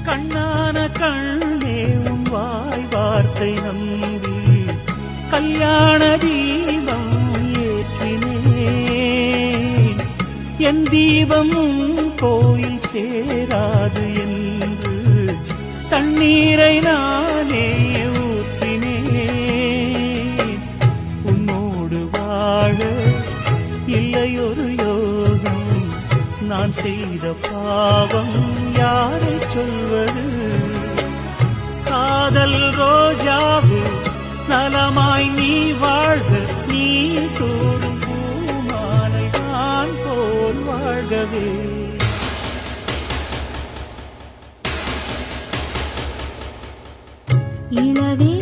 கண்ணான கண்ணே உன் வாய் வார்த்தை நம்பி கல்யாண தீபம் ஏற்றினேன். என் தீபம் கோயில் சேராது என்று தண்ணீரை நானே ஊற்றினேன். உன்னோடு வாழ இல்லையொரு யோகம், நான் செய்த பாவம் யாரை சொல்வது? காதல் ரோஜாவு நலமாய் நீ வாழ்க, நீ சூடும் பூமாலை நான் போல் வாழ்கவே. இளவே